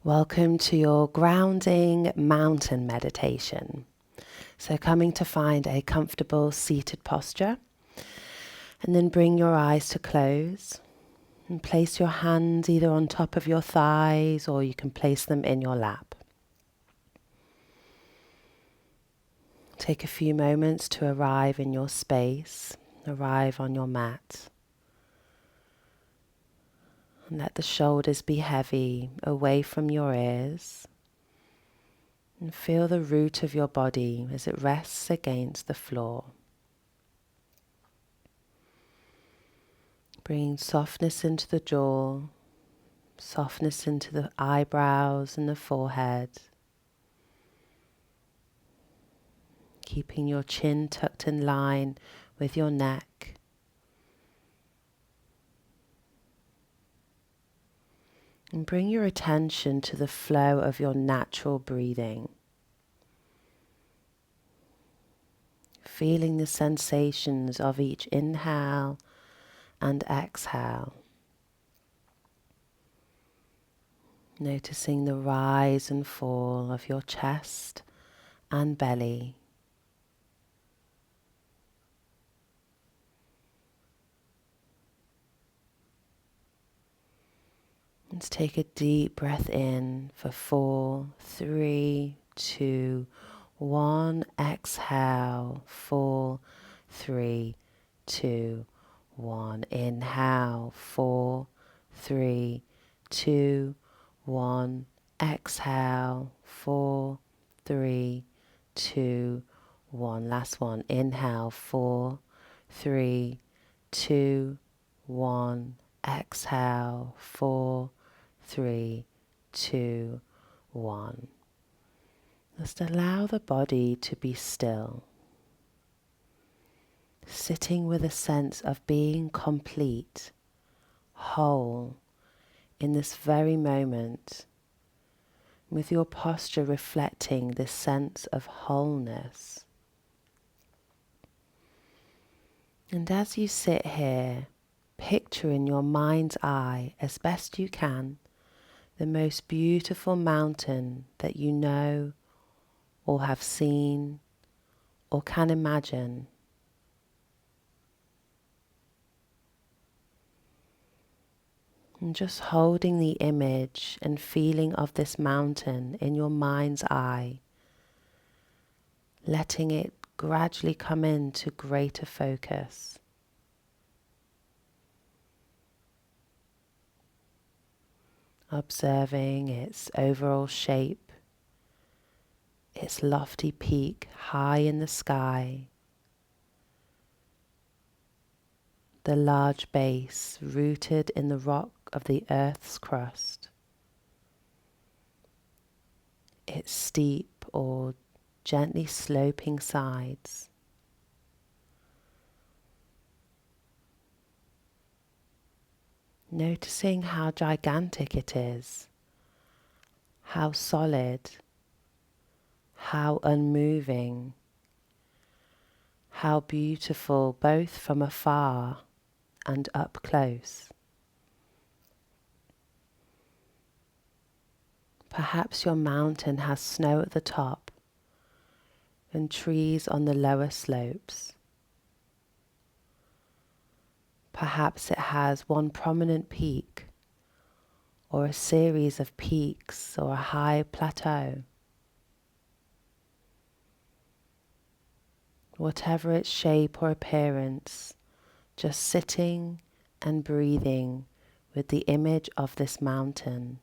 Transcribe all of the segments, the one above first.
Welcome to your grounding mountain meditation. So coming to find a comfortable seated posture, and then bring your eyes to close and place your hands either on top of your thighs or you can place them in your lap. Take a few moments to arrive in your space, arrive on your mat. And let the shoulders be heavy away from your ears. And feel the root of your body as it rests against the floor. Bringing softness into the jaw, softness into the eyebrows and the forehead. Keeping your chin tucked in line with your neck. And bring your attention to the flow of your natural breathing. Feeling the sensations of each inhale and exhale. Noticing the rise and fall of your chest and belly. Let's take a deep breath in for 4, 3, 2, 1. Exhale. 4, 3, 2, 1. Inhale. 4, 3, 2, 1. Exhale. 4, 3, 2, 1. Last one. Inhale. 4, 3, 2, 1. Exhale. 4, 3, 2, 1. Just allow the body to be still, sitting with a sense of being complete, whole, in this very moment, with your posture reflecting this sense of wholeness. And as you sit here, picture in your mind's eye, as best you can, the most beautiful mountain that you know or have seen or can imagine. And just holding the image and feeling of this mountain in your mind's eye, letting it gradually come into greater focus. Observing its overall shape, its lofty peak high in the sky, the large base rooted in the rock of the earth's crust, its steep or gently sloping sides. Noticing how gigantic it is, how solid, how unmoving, how beautiful both from afar and up close. Perhaps your mountain has snow at the top and trees on the lower slopes. Perhaps it has one prominent peak, or a series of peaks, or a high plateau. Whatever its shape or appearance, just sitting and breathing with the image of this mountain.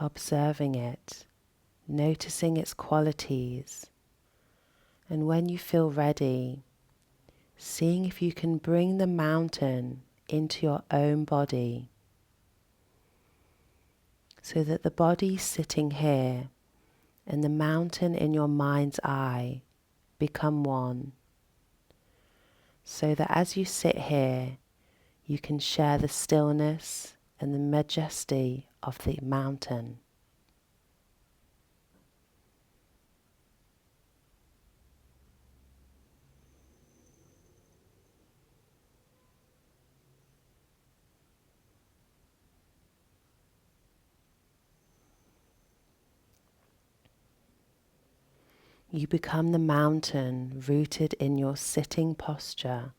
Observing it, noticing its qualities, and when you feel ready, seeing if you can bring the mountain into your own body, so that the body sitting here and the mountain in your mind's eye become one, so that as you sit here, you can share the stillness and the majesty of the mountain. You become the mountain rooted in your sitting posture.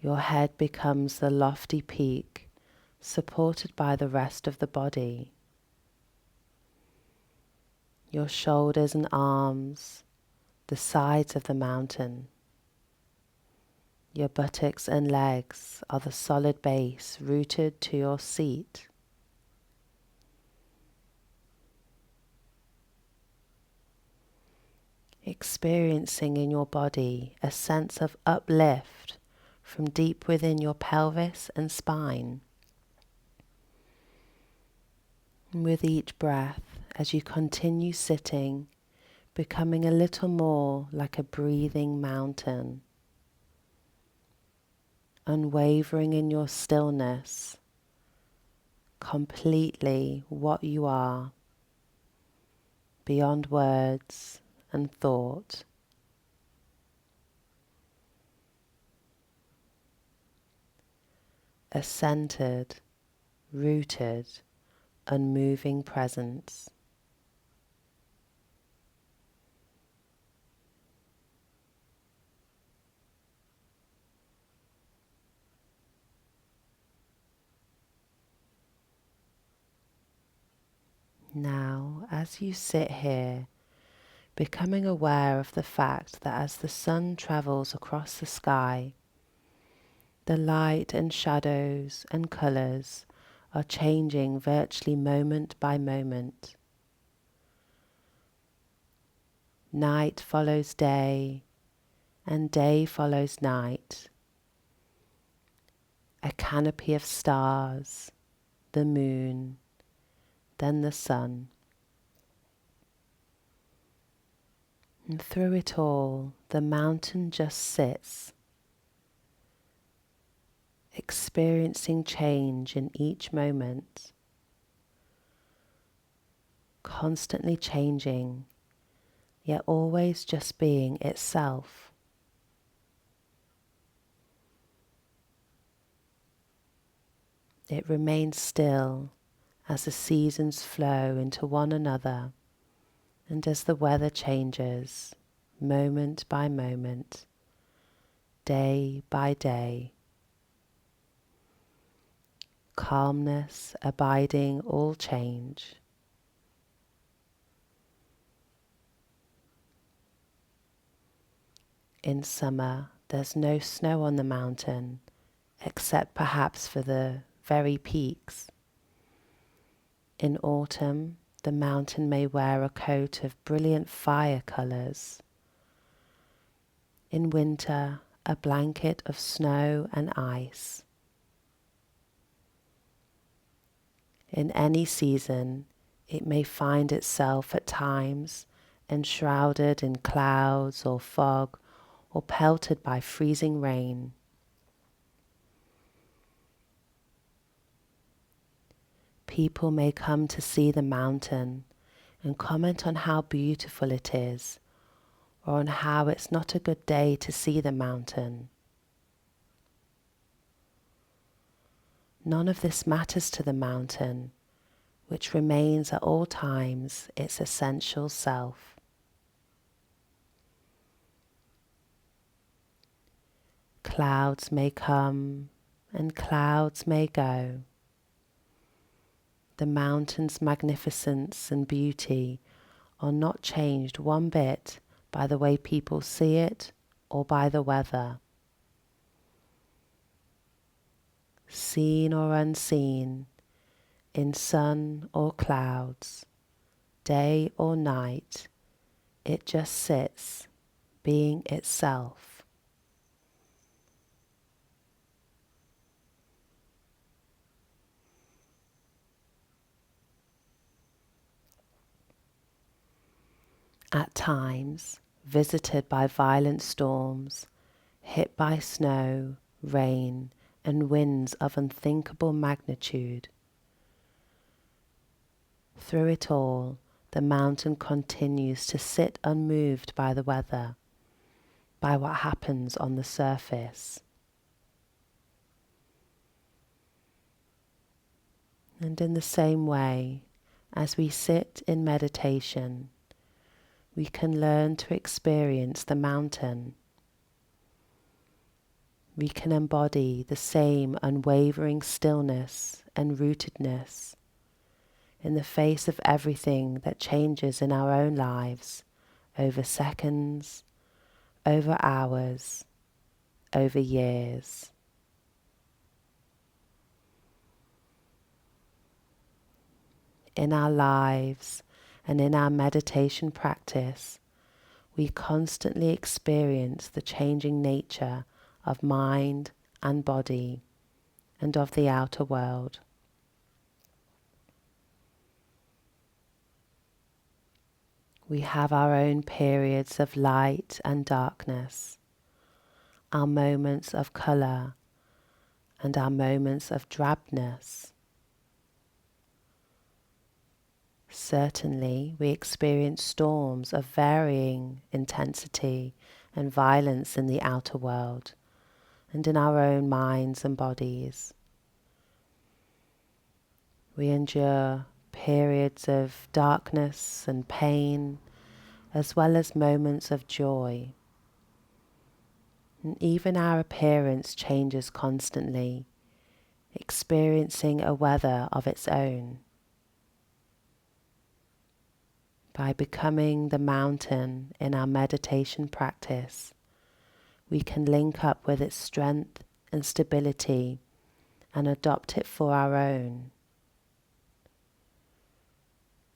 Your head becomes the lofty peak supported by the rest of the body. Your shoulders and arms, the sides of the mountain. Your buttocks and legs are the solid base rooted to your seat. Experiencing in your body a sense of uplift from deep within your pelvis and spine. And with each breath, as you continue sitting, becoming a little more like a breathing mountain, unwavering in your stillness, completely what you are, beyond words and thought. A centered, rooted, unmoving presence. Now, as you sit here, becoming aware of the fact that as the sun travels across the sky, the light and shadows and colours are changing virtually moment by moment. Night follows day, and day follows night. A canopy of stars, the moon, then the sun. And through it all, the mountain just sits, experiencing change in each moment, constantly changing, yet always just being itself. It remains still as the seasons flow into one another, and as the weather changes, moment by moment, day by day. Calmness abiding all change. In summer, there's no snow on the mountain, except perhaps for the very peaks. In autumn, the mountain may wear a coat of brilliant fire colours. In winter, a blanket of snow and ice. In any season, it may find itself at times enshrouded in clouds or fog or pelted by freezing rain. People may come to see the mountain and comment on how beautiful it is, or on how it's not a good day to see the mountain. None of this matters to the mountain, which remains at all times its essential self. Clouds may come and clouds may go. The mountain's magnificence and beauty are not changed one bit by the way people see it or by the weather. Seen or unseen, in sun or clouds, day or night, it just sits, being itself. At times, visited by violent storms, hit by snow, rain, and winds of unthinkable magnitude. Through it all, the mountain continues to sit unmoved by the weather, by what happens on the surface. And in the same way, as we sit in meditation, we can learn to experience the mountain. We can embody the same unwavering stillness and rootedness in the face of everything that changes in our own lives over seconds, over hours, over years. In our lives and in our meditation practice, we constantly experience the changing nature of mind and body and of the outer world. We have our own periods of light and darkness, our moments of colour and our moments of drabness. Certainly, we experience storms of varying intensity and violence in the outer world and in our own minds and bodies. We endure periods of darkness and pain, as well as moments of joy. And even our appearance changes constantly, experiencing a weather of its own. By becoming the mountain in our meditation practice, we can link up with its strength and stability and adopt it for our own.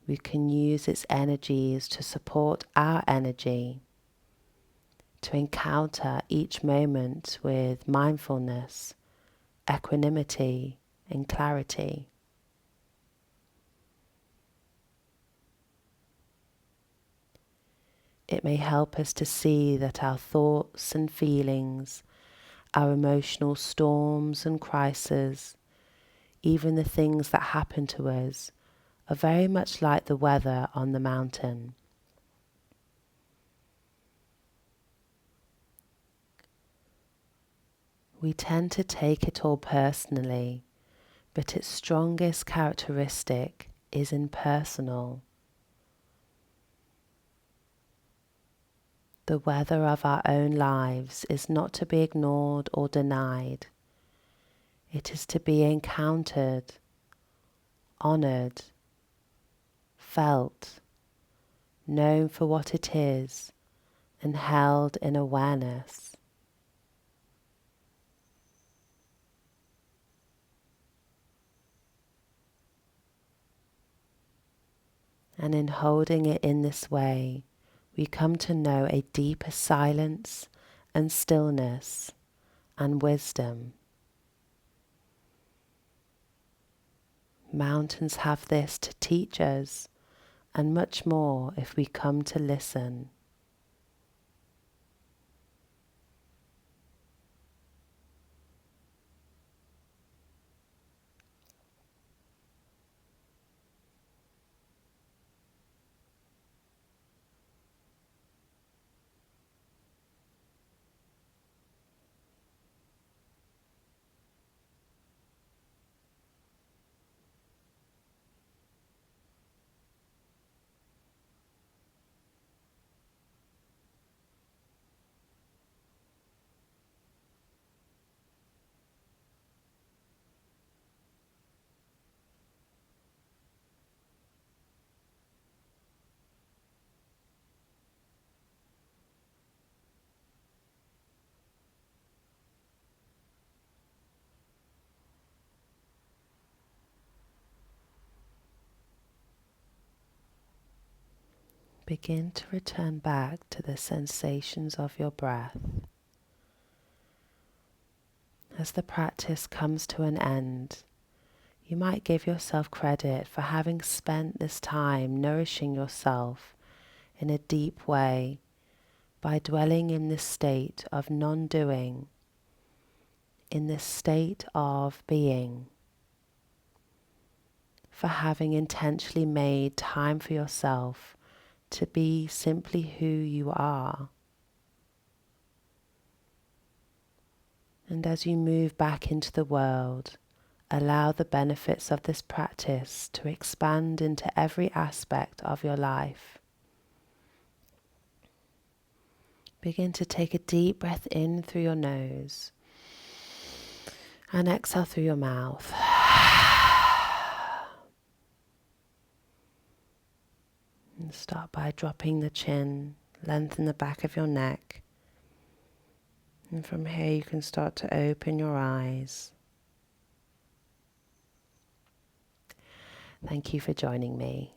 We can use its energies to support our energy, to encounter each moment with mindfulness, equanimity, and clarity. It may help us to see that our thoughts and feelings, our emotional storms and crises, even the things that happen to us, are very much like the weather on the mountain. We tend to take it all personally, but its strongest characteristic is impersonal. The weather of our own lives is not to be ignored or denied. It is to be encountered, honoured, felt, known for what it is, and held in awareness. And in holding it in this way, we come to know a deeper silence and stillness and wisdom. Mountains have this to teach us, and much more if we come to listen. Begin to return back to the sensations of your breath. As the practice comes to an end, you might give yourself credit for having spent this time nourishing yourself in a deep way by dwelling in this state of non-doing, in this state of being, for having intentionally made time for yourself to be simply who you are. And as you move back into the world, allow the benefits of this practice to expand into every aspect of your life. Begin to take a deep breath in through your nose and exhale through your mouth. And start by dropping the chin, lengthen the back of your neck. And from here you can start to open your eyes. Thank you for joining me.